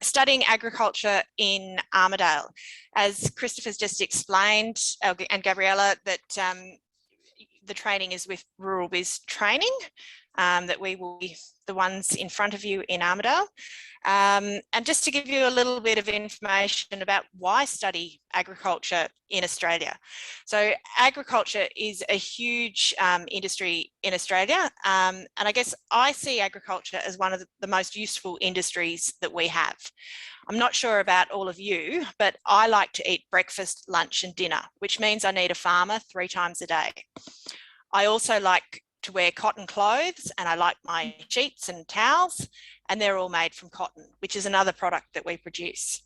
studying agriculture in Armidale. As Christopher's just explained, and Gabriella, that the training is with Rural Biz Training, that we will be the ones in front of you in Armidale. And just to give you a little bit of information about why study agriculture in Australia. So agriculture is a huge industry in Australia. And I guess I see agriculture as one of the most useful industries that we have. I'm not sure about all of you, but I like to eat breakfast, lunch and dinner, which means I need a farmer 3 times a day. I also like to wear cotton clothes, and I like my sheets and towels, and they're all made from cotton, which is another product that we produce.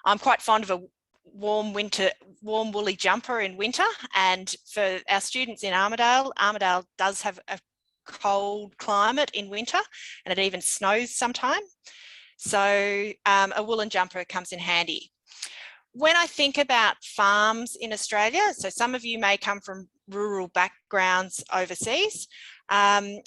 I'm quite fond of a warm woolly jumper in winter, and for our students in Armidale, Armidale does have a cold climate in winter, and it even snows sometime. So a woolen jumper comes in handy. When I think about farms in Australia, so some of you may come from rural backgrounds overseas. In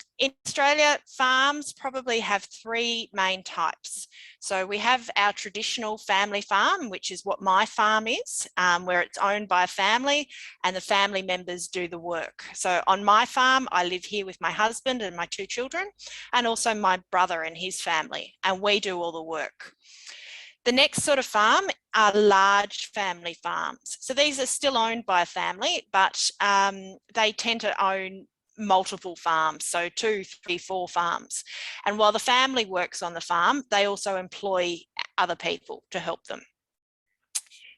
Australia, farms probably have 3 main types. So we have our traditional family farm, which is what my farm is, where it's owned by a family and the family members do the work. So on my farm, I live here with my husband and my 2 children, and also my brother and his family, and we do all the work. The next sort of farm are large family farms. So these are still owned by a family, but they tend to own multiple farms, so 2, 3, 4 farms. And while the family works on the farm, they also employ other people to help them.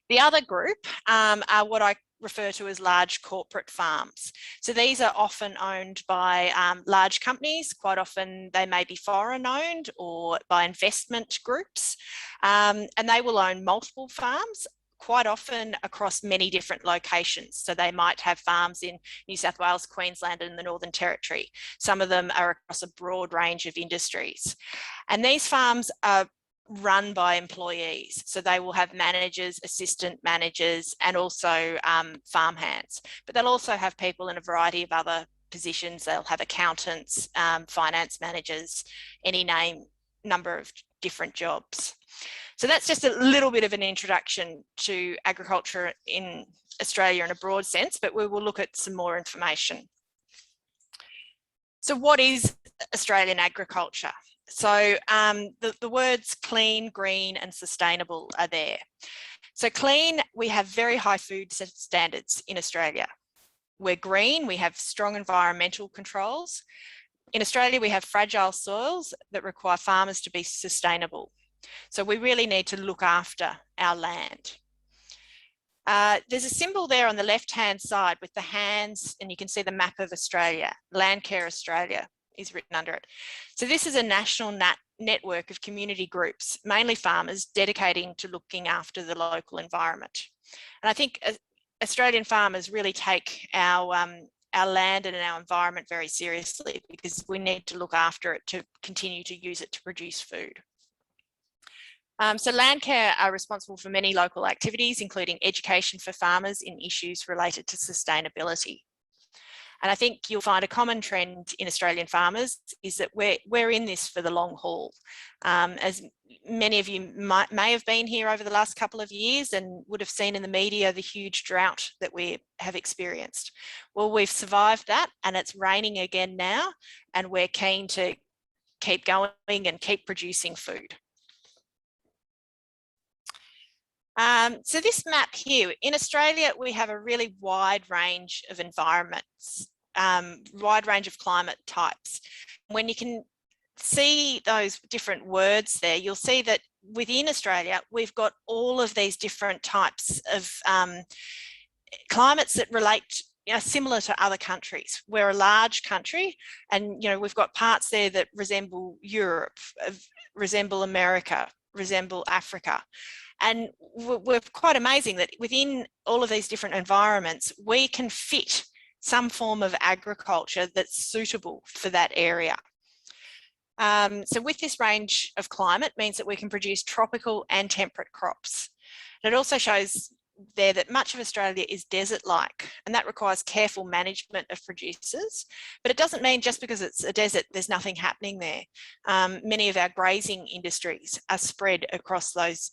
The other group are what I refer to as large corporate farms. So these are often owned by large companies. Quite often they may be foreign owned or by investment groups, and they will own multiple farms, quite often across many different locations. So they might have farms in New South Wales, Queensland and the Northern Territory. Some of them are across a broad range of industries. And these farms are run by employees. So they will have managers, assistant managers, and also farmhands. But they'll also have people in a variety of other positions. They'll have accountants, finance managers, any number of different jobs. So that's just a little bit of an introduction to agriculture in Australia in a broad sense, but we will look at some more information. So what is Australian agriculture? So the words clean, green and sustainable are there. So clean, we have very high food standards in Australia. We're green, we have strong environmental controls. In Australia, we have fragile soils that require farmers to be sustainable. So we really need to look after our land. There's a symbol there on the left-hand side with the hands, and you can see the map of Australia. Landcare Australia is written under it. So this is a national network of community groups, mainly farmers, dedicating to looking after the local environment. And I think Australian farmers really take our land and our environment very seriously, because we need to look after it to continue to use it to produce food. So Landcare are responsible for many local activities, including education for farmers in issues related to sustainability. And I think you'll find a common trend in Australian farmers is that we're in this for the long haul. As many of you may have been here over the last couple of years and would have seen in the media the huge drought that we have experienced. Well, we've survived that, and it's raining again now, and we're keen to keep going and keep producing food. So this map here, in Australia, we have a really wide range of environments, wide range of climate types. When you can see those different words there, you'll see that within Australia, we've got all of these different types of climates that relate, similar to other countries. We're a large country, and we've got parts there that resemble Europe, resemble America, resemble Africa. And we're quite amazing that within all of these different environments, we can fit some form of agriculture that's suitable for that area. So with this range of climate means that we can produce tropical and temperate crops. And it also shows there that much of Australia is desert-like, and that requires careful management of producers. But it doesn't mean just because it's a desert, there's nothing happening there. Many of our grazing industries are spread across those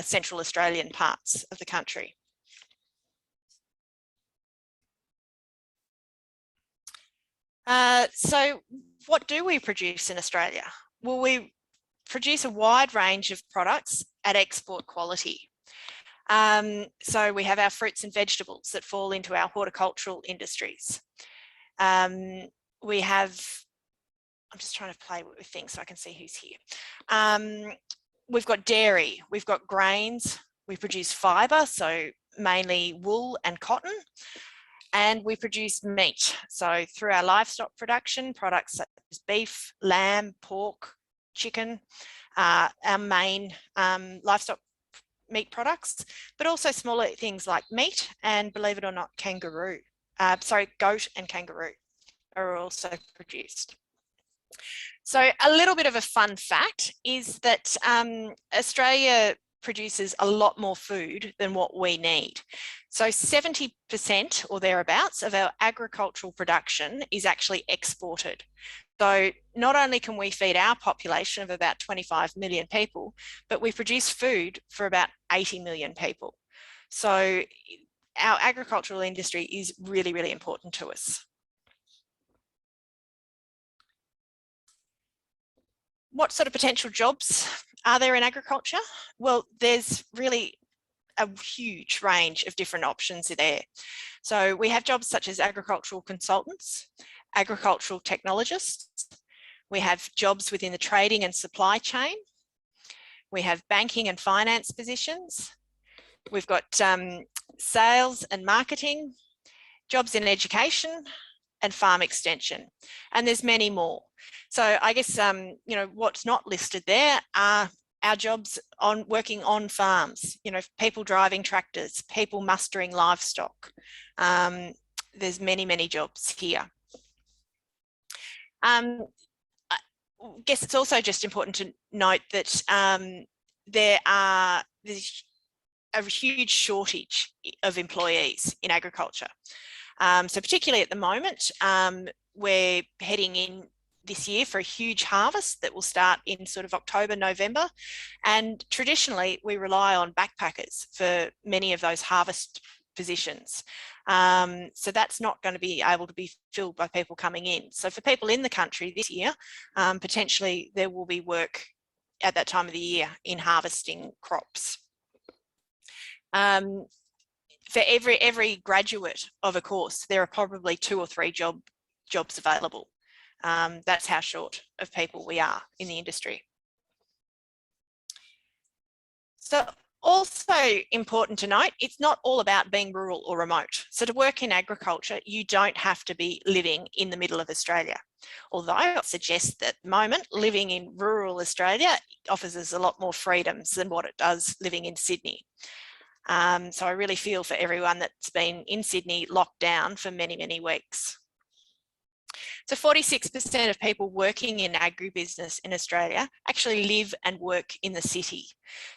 Central Australian parts of the country. So what do we produce in Australia? Well, we produce a wide range of products at export quality. So we have our fruits and vegetables that fall into our horticultural industries. We have, I'm just trying to play with things so I can see who's here. We've got dairy, we've got grains, we produce fibre, so mainly wool and cotton, and we produce meat. So through our livestock production, products such as beef, lamb, pork, chicken, our main livestock meat products, but also smaller things like meat and, believe it or not, kangaroo. Goat and kangaroo are also produced. So a little bit of a fun fact is that Australia produces a lot more food than what we need. So 70% or thereabouts of our agricultural production is actually exported. So not only can we feed our population of about 25 million people, but we produce food for about 80 million people. So our agricultural industry is really, really important to us. What sort of potential jobs are there in agriculture? Well, there's really a huge range of different options there. So we have jobs such as agricultural consultants, agricultural technologists. We have jobs within the trading and supply chain. We have banking and finance positions. We've got sales and marketing, jobs in education, and farm extension. And there's many more. So I guess, you know, what's not listed there are our jobs on working on farms, you know, people driving tractors, people mustering livestock. There's many, many jobs here. I guess it's also just important to note that there's a huge shortage of employees in agriculture. So particularly at the moment, we're heading in this year for a huge harvest that will start in sort of October, November. And traditionally, we rely on backpackers for many of those harvest positions. So that's not going to be able to be filled by people coming in. So for people in the country this year, potentially there will be work at that time of the year in harvesting crops. For every graduate of a course, there are probably 2 or 3 jobs available. That's how short of people we are in the industry. So also important to note, it's not all about being rural or remote. So to work in agriculture, you don't have to be living in the middle of Australia. Although I suggest that at the moment, living in rural Australia offers us a lot more freedoms than what it does living in Sydney. So I really feel for everyone that's been in Sydney locked down for many, many weeks. So 46% of people working in agribusiness in Australia actually live and work in the city.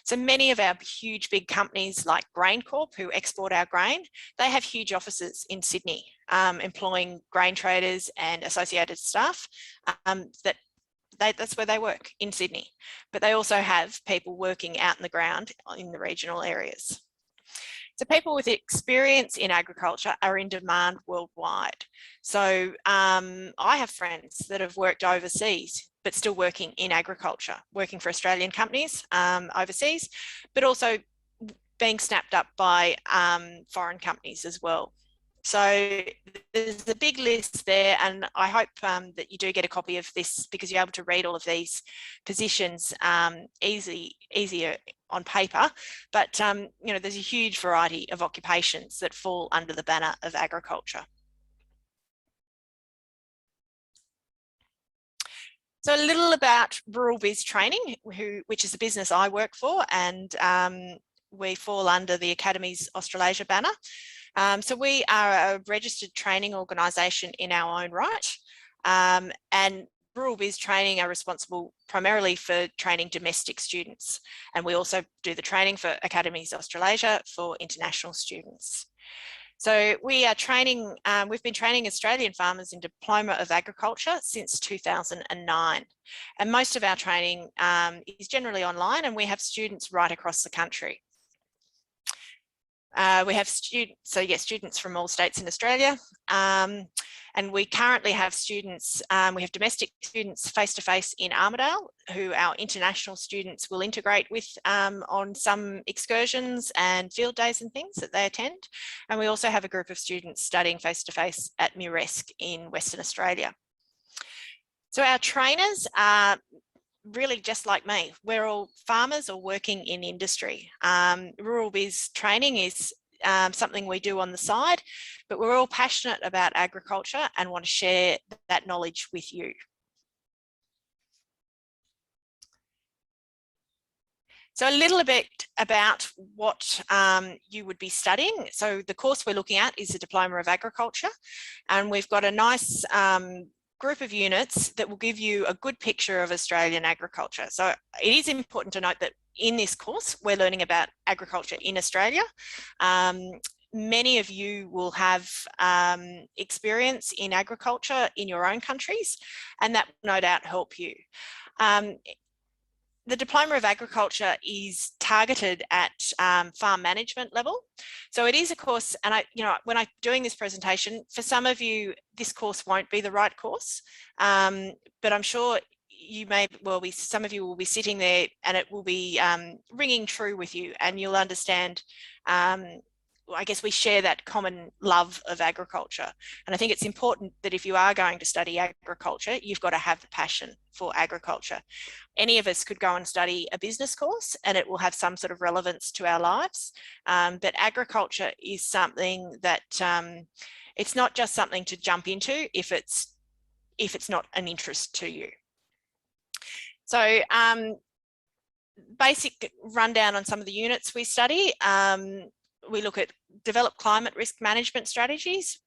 So many of our huge big companies like GrainCorp, who export our grain, they have huge offices in Sydney, employing grain traders and associated staff. That's where they work, in Sydney. But they also have people working out in the ground in the regional areas. So people with experience in agriculture are in demand worldwide. So I have friends that have worked overseas, but still working in agriculture, working for Australian companies overseas, but also being snapped up by foreign companies as well. So there's a big list there, and I hope that you do get a copy of this because you're able to read all of these positions easier on paper. But you know, there's a huge variety of occupations that fall under the banner of agriculture. So a little about Rural Biz Training, which is a business I work for, and we fall under the Academy's Australasia banner. So we are a registered training organisation in our own right, and rural biz training are responsible primarily for training domestic students, and we also do the training for Academies Australasia for international students. So we are training, we've been training Australian farmers in Diploma of Agriculture since 2009. And most of our training is generally online, and we have students right across the country. We have students from all states in Australia. And we currently have students, we have domestic students face-to-face in Armadale, who our international students will integrate with on some excursions and field days and things that they attend. And we also have a group of students studying face-to-face at Muresk in Western Australia. So our trainers are really just like me. We're all farmers or working in industry. Rural biz training is something we do on the side, but we're all passionate about agriculture and want to share that knowledge with you. So a little bit about what you would be studying. So the course we're looking at is the Diploma of Agriculture, and we've got a nice group of units that will give you a good picture of Australian agriculture. So it is important to note that in this course, we're learning about agriculture in Australia. Many of you will have experience in agriculture in your own countries, and that will no doubt help you. The Diploma of Agriculture is targeted at farm management level. So it is a course, and when I'm doing this presentation, for some of you, this course won't be the right course, but I'm sure you may well be, some of you will be sitting there and it will be ringing true with you, and you'll understand, I guess we share that common love of agriculture. And I think it's important that if you are going to study agriculture, you've got to have the passion for agriculture. Any of us could go and study a business course and it will have some sort of relevance to our lives. But agriculture is something that it's not just something to jump into if it's not an interest to you. So basic rundown on some of the units we study. We look at develop climate risk management strategies,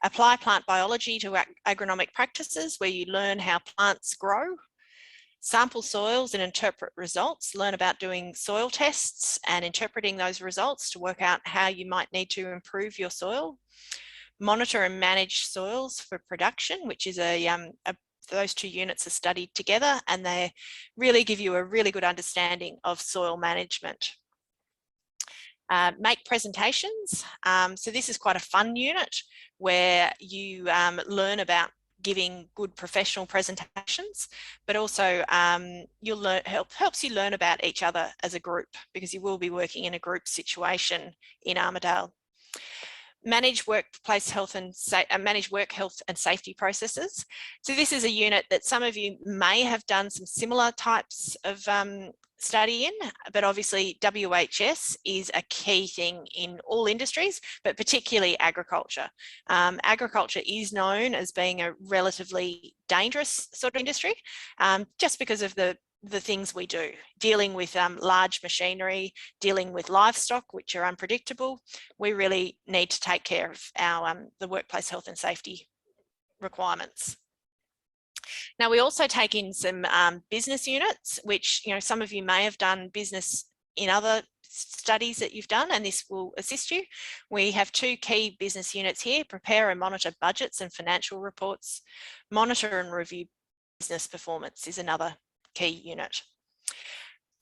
apply plant biology to agronomic practices where you learn how plants grow, sample soils and interpret results, learn about doing soil tests and interpreting those results to work out how you might need to improve your soil, monitor and manage soils for production, which is those two units are studied together, and they really give you a really good understanding of soil management. Make presentations. So this is quite a fun unit where you learn about giving good professional presentations, but also you'll learn, helps you learn about each other as a group, because you will be working in a group situation in Armadale. Manage workplace health and manage work health and safety processes. So this is a unit that some of you may have done some similar types of study in, but obviously WHS is a key thing in all industries, but particularly agriculture. Agriculture is known as being a relatively dangerous sort of industry, just because of the things we do, dealing with large machinery, dealing with livestock, which are unpredictable. We really need to take care of our the workplace health and safety requirements. Now, we also take in some business units, which, some of you may have done business in other studies that you've done, and this will assist you. We have two key business units here: prepare and monitor budgets and financial reports. Monitor and review business performance is another key unit.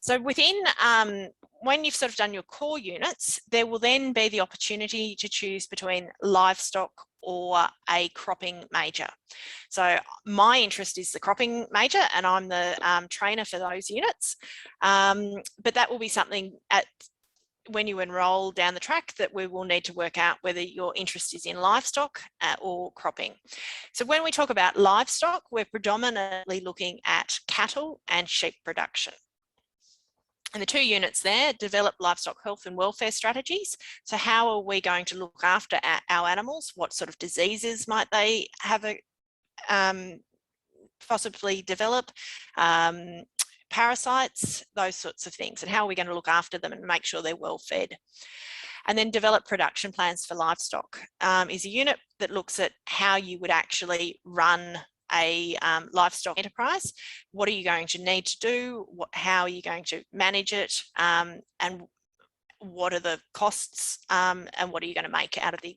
So within, when you've sort of done your core units, there will then be the opportunity to choose between livestock or a cropping major. So my interest is the cropping major, and I'm the trainer for those units. But that will be something when you enroll down the track that we will need to work out whether your interest is in livestock or cropping. So when we talk about livestock, we're predominantly looking at cattle and sheep production. And the two units there: develop livestock health and welfare strategies. So how are we going to look after our animals? What sort of diseases might they have possibly develop? Parasites, those sorts of things, and how are we going to look after them and make sure they're well fed. And then develop production plans for livestock is a unit that looks at how you would actually run a livestock enterprise, what are you going to need to do? How are you going to manage it? And what are the costs? And what are you going to make out of the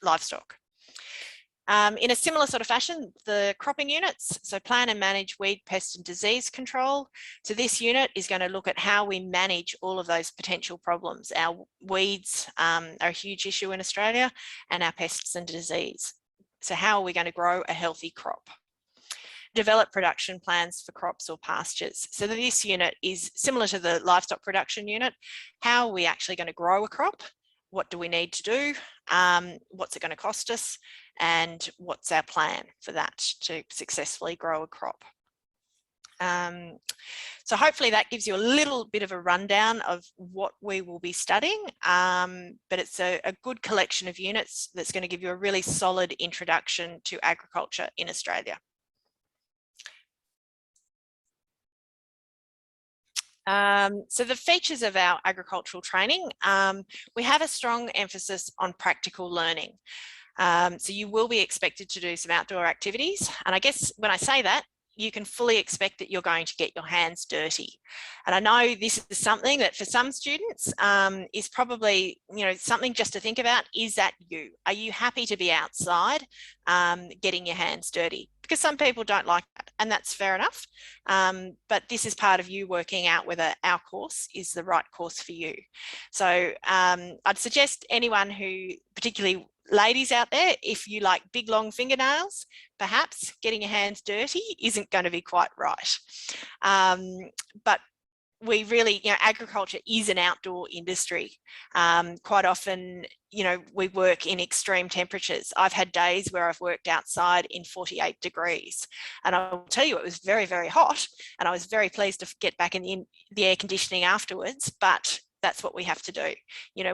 livestock? In a similar sort of fashion, the cropping units, so plan and manage weed, pest and disease control. So this unit is going to look at how we manage all of those potential problems. Our weeds are a huge issue in Australia, and our pests and disease. So how are we going to grow a healthy crop? Develop production plans for crops or pastures. So this unit is similar to the livestock production unit. How are we actually going to grow a crop? What do we need to do? What's it going to cost us? And what's our plan for that to successfully grow a crop? So hopefully that gives you a little bit of a rundown of what we will be studying, but it's a good collection of units that's going to give you a really solid introduction to agriculture in Australia. So the features of our agricultural training, we have a strong emphasis on practical learning. So you will be expected to do some outdoor activities. And I guess when I say that, you can fully expect that you're going to get your hands dirty. And I know this is something that for some students is probably, something just to think about. Is that you? Are you happy to be outside getting your hands dirty? Because some people don't like that, and that's fair enough. But this is part of you working out whether our course is the right course for you. So I'd suggest anyone who, particularly ladies out there, if you like big long fingernails, perhaps getting your hands dirty isn't going to be quite right. But we really, agriculture is an outdoor industry. Quite often, we work in extreme temperatures. I've had days where I've worked outside in 48 degrees. And I'll tell you, it was very, very hot. And I was very pleased to get back in the air conditioning afterwards. But that's what we have to do.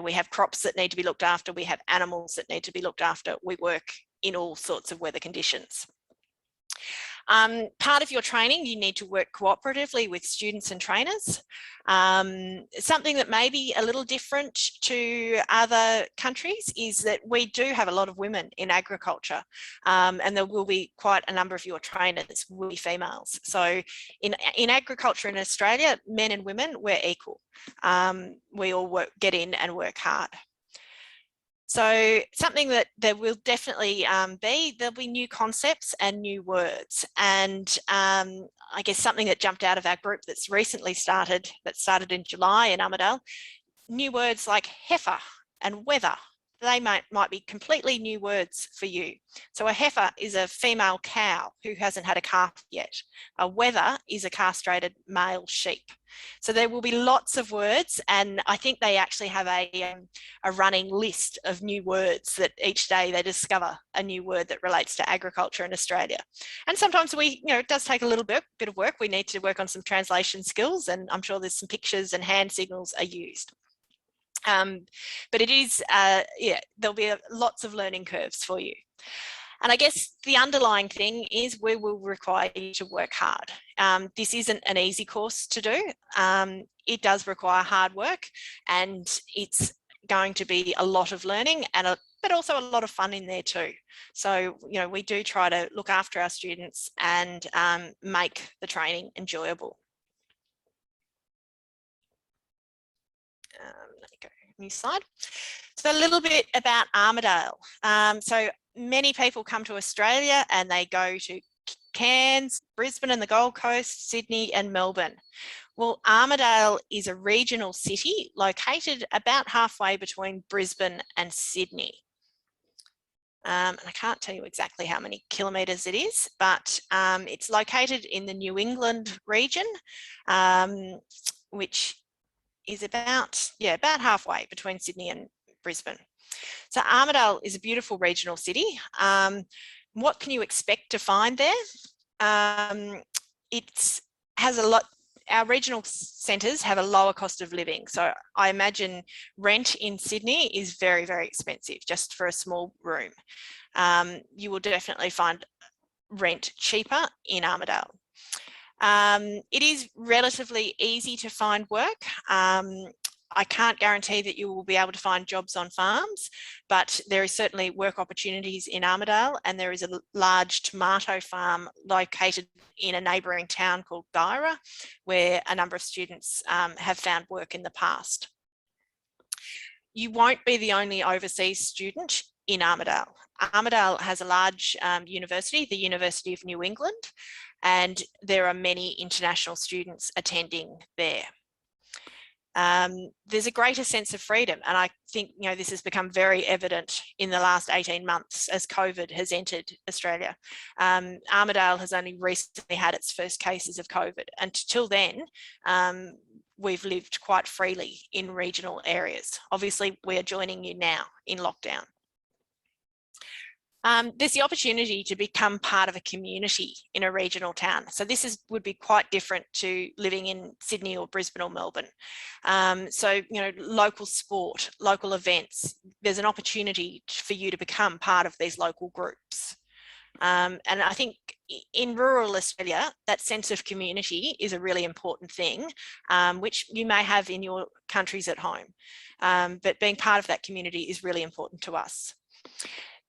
We have crops that need to be looked after. We have animals that need to be looked after. We work in all sorts of weather conditions. Part of your training, you need to work cooperatively with students and trainers. Something that may be a little different to other countries is that we do have a lot of women in agriculture, and there will be quite a number of your trainers will be females. So in agriculture in Australia, men and women, we're equal. We all get in and work hard. So something that there will definitely there'll be new concepts and new words. And I guess something that jumped out of our group that's recently started in July in Armidale, new words like heifer and wether. They might be completely new words for you. So a heifer is a female cow who hasn't had a calf yet. A wether is a castrated male sheep. So there will be lots of words, and I think they actually have a running list of new words that each day they discover a new word that relates to agriculture in Australia. And sometimes it does take a little bit of work. We need to work on some translation skills, and I'm sure there's some pictures and hand signals are used. But it is, there'll be lots of learning curves for you. And I guess the underlying thing is we will require you to work hard. This isn't an easy course to do. It does require hard work, and it's going to be a lot of learning but also a lot of fun in there too. So, we do try to look after our students and make the training enjoyable. Let me go, new slide. So a little bit about Armidale. So many people come to Australia and they go to Cairns, Brisbane and the Gold Coast, Sydney and Melbourne. Well, Armidale is a regional city located about halfway between Brisbane and Sydney. And I can't tell you exactly how many kilometres it is, but it's located in the New England region, which is about halfway between Sydney and Brisbane. So Armidale is a beautiful regional city. What can you expect to find there? It has a lot. Our regional centres have a lower cost of living. So I imagine rent in Sydney is very, very expensive just for a small room. You will definitely find rent cheaper in Armidale. It is relatively easy to find work. I can't guarantee that you will be able to find jobs on farms, but there is certainly work opportunities in Armidale, and there is a large tomato farm located in a neighbouring town called Guyra, where a number of students have found work in the past. You won't be the only overseas student in Armidale. Armidale has a large university, the University of New England, and there are many international students attending there. There's a greater sense of freedom, and I think this has become very evident in the last 18 months as COVID has entered Australia. Armidale has only recently had its first cases of COVID, and till then we've lived quite freely in regional areas. Obviously, we are joining you now in lockdown. There's the opportunity to become part of a community in a regional town. So this would be quite different to living in Sydney or Brisbane or Melbourne. So, local sport, local events, there's an opportunity for you to become part of these local groups. And I think in rural Australia, that sense of community is a really important thing, which you may have in your countries at home. But being part of that community is really important to us.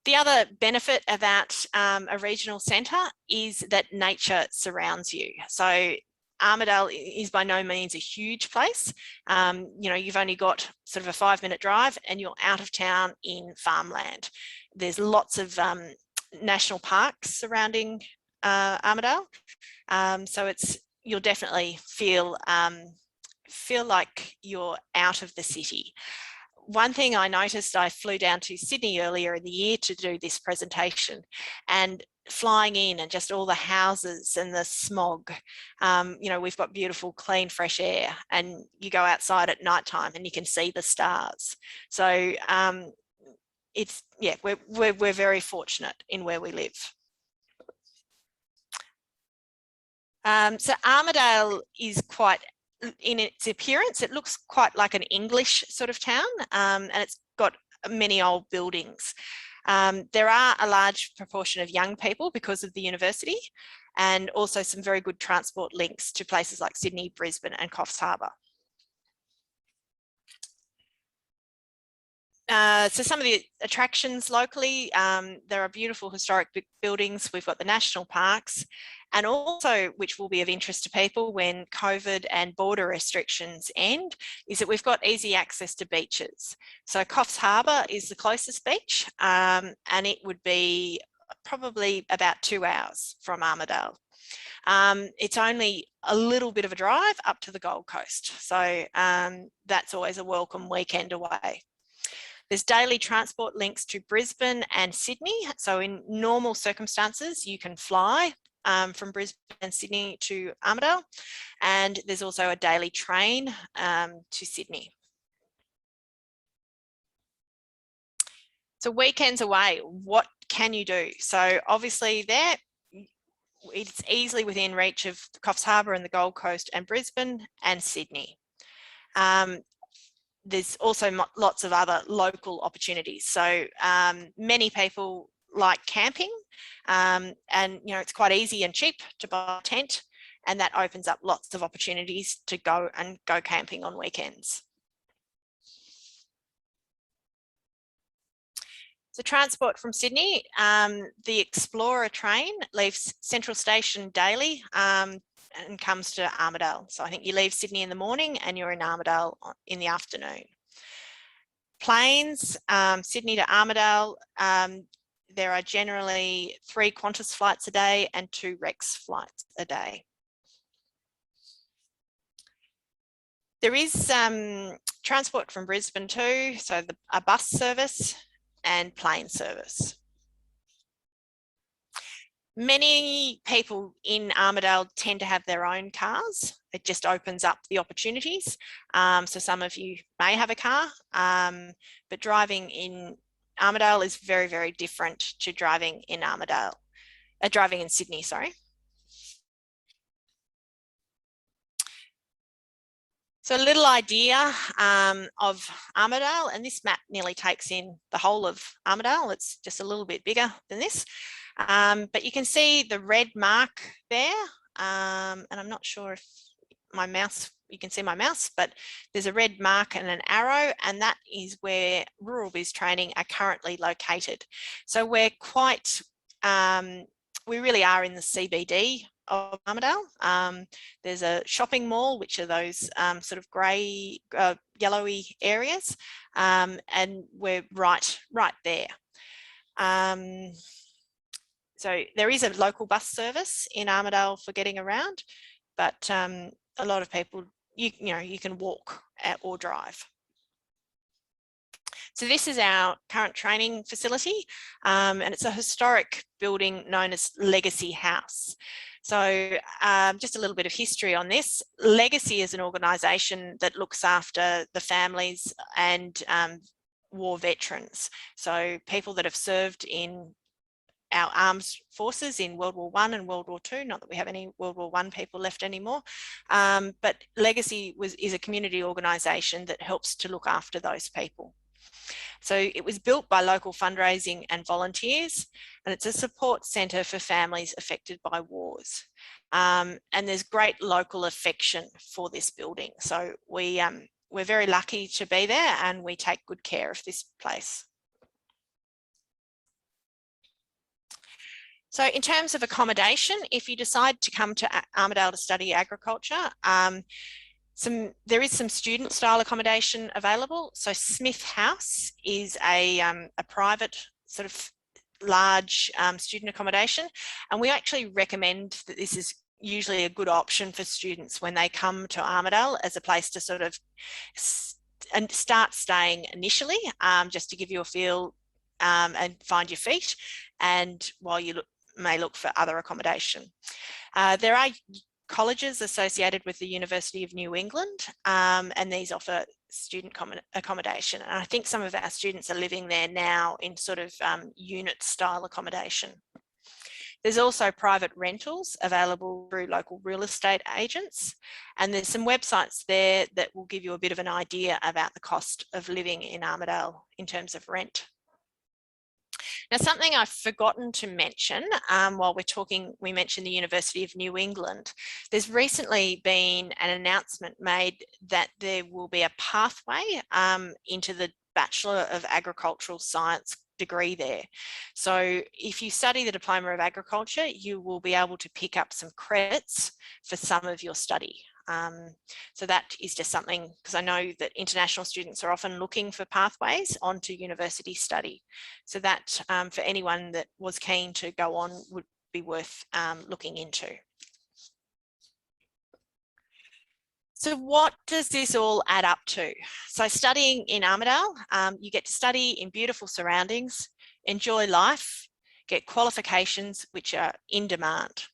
The other benefit about a regional centre is that nature surrounds you. So Armidale is by no means a huge place. You've only got sort of a 5-minute drive and you're out of town in farmland. There's lots of national parks surrounding Armidale. So you'll definitely feel like you're out of the city. One thing I noticed, I flew down to Sydney earlier in the year to do this presentation, and flying in and just all the houses and the smog, we've got beautiful, clean, fresh air, and you go outside at nighttime and you can see the stars. So we're very fortunate in where we live. So Armidale is quite, in its appearance, it looks quite like an English sort of town, and it's got many old buildings. There are a large proportion of young people because of the university, and also some very good transport links to places like Sydney, Brisbane and Coffs Harbour. So some of the attractions locally, there are beautiful historic buildings. We've got the national parks, and also, which will be of interest to people when COVID and border restrictions end, is that we've got easy access to beaches. So Coffs Harbour is the closest beach, and it would be probably about 2 hours from Armidale. It's only a little bit of a drive up to the Gold Coast. So that's always a welcome weekend away. There's daily transport links to Brisbane and Sydney. So in normal circumstances, you can fly from Brisbane and Sydney to Armidale. And there's also a daily train to Sydney. So weekends away, what can you do? So obviously there, it's easily within reach of Coffs Harbour and the Gold Coast and Brisbane and Sydney. There's also lots of other local opportunities. So many people like camping, and it's quite easy and cheap to buy a tent, and that opens up lots of opportunities to go camping on weekends. So transport from Sydney, the Explorer train leaves Central Station daily and comes to Armidale. So I think you leave Sydney in the morning and you're in Armidale in the afternoon. Planes, Sydney to Armidale, there are generally 3 Qantas flights a day and 2 Rex flights a day. There is transport from Brisbane too, so a bus service and plane service. Many people in Armidale tend to have their own cars. It just opens up the opportunities. So some of you may have a car, but driving in Armidale is very, very different to driving in Sydney, sorry. So a little idea of Armidale, and this map nearly takes in the whole of Armidale. It's just a little bit bigger than this. But you can see the red mark there, and I'm not sure if my mouse you can see my mouse, but there's a red mark and an arrow, and that is where Rural Biz Training are currently located. So we're quite, we really are in the CBD of Armidale. There's a shopping mall, which are those sort of grey, yellowy areas, and we're right there. So there is a local bus service in Armidale for getting around, but a lot of people, you know, you can walk or drive. So this is our current training facility, and it's a historic building known as Legacy House. So just a little bit of history on this. Legacy is an organisation that looks after the families and war veterans. So people that have served in our armed forces in World War I and World War II, not that we have any World War I people left anymore, but Legacy is a community organisation that helps to look after those people. So it was built by local fundraising and volunteers, and it's a support centre for families affected by wars. And there's great local affection for this building. So we're very lucky to be there, and we take good care of this place. So in terms of accommodation, if you decide to come to Armidale to study agriculture, there is some student style accommodation available. So Smith House is a private sort of large student accommodation, and we actually recommend that this is usually a good option for students when they come to Armidale as a place to sort of start staying initially, just to give you a feel and find your feet, and while you may look for other accommodation. There are colleges associated with the University of New England, and these offer student accommodation. And I think some of our students are living there now in sort of unit style accommodation. There's also private rentals available through local real estate agents, and there's some websites there that will give you a bit of an idea about the cost of living in Armidale in terms of rent. Now, something I've forgotten to mention while we're talking, we mentioned the University of New England. There's recently been an announcement made that there will be a pathway into the Bachelor of Agricultural Science degree there. So if you study the Diploma of Agriculture, you will be able to pick up some credits for some of your study. So that is just something, because I know that international students are often looking for pathways onto university study. So that for anyone that was keen to go on would be worth looking into. So what does this all add up to? So studying in Armidale, you get to study in beautiful surroundings, enjoy life, get qualifications which are in demand.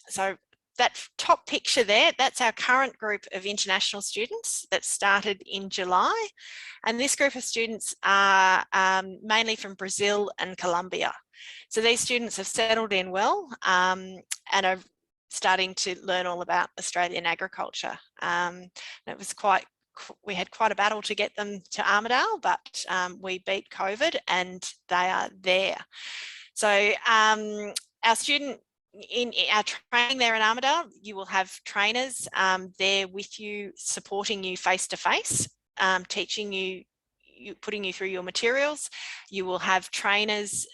So that top picture there, that's our current group of international students that started in July. And this group of students are mainly from Brazil and Colombia. So these students have settled in well and are starting to learn all about Australian agriculture. It was we had quite a battle to get them to Armidale, but we beat COVID and they are there. So our student, in our training there in Armidale, you will have trainers there with you, supporting you face to face, teaching you, putting you through your materials. You will have trainers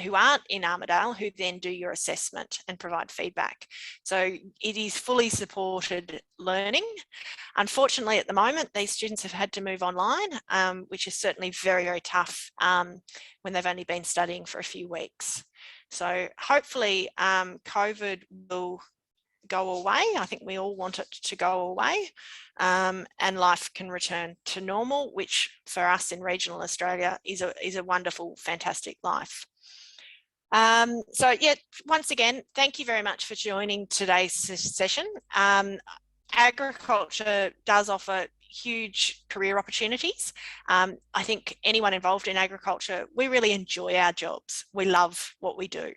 who aren't in Armidale who then do your assessment and provide feedback. So it is fully supported learning. Unfortunately, at the moment, these students have had to move online, which is certainly very, very tough when they've only been studying for a few weeks. So hopefully COVID will go away. I think we all want it to go away and life can return to normal, which for us in regional Australia is a wonderful, fantastic life. So yeah, once again, thank you very much for joining today's session. Agriculture does offer huge career opportunities. I think anyone involved in agriculture, we really enjoy our jobs. We love what we do.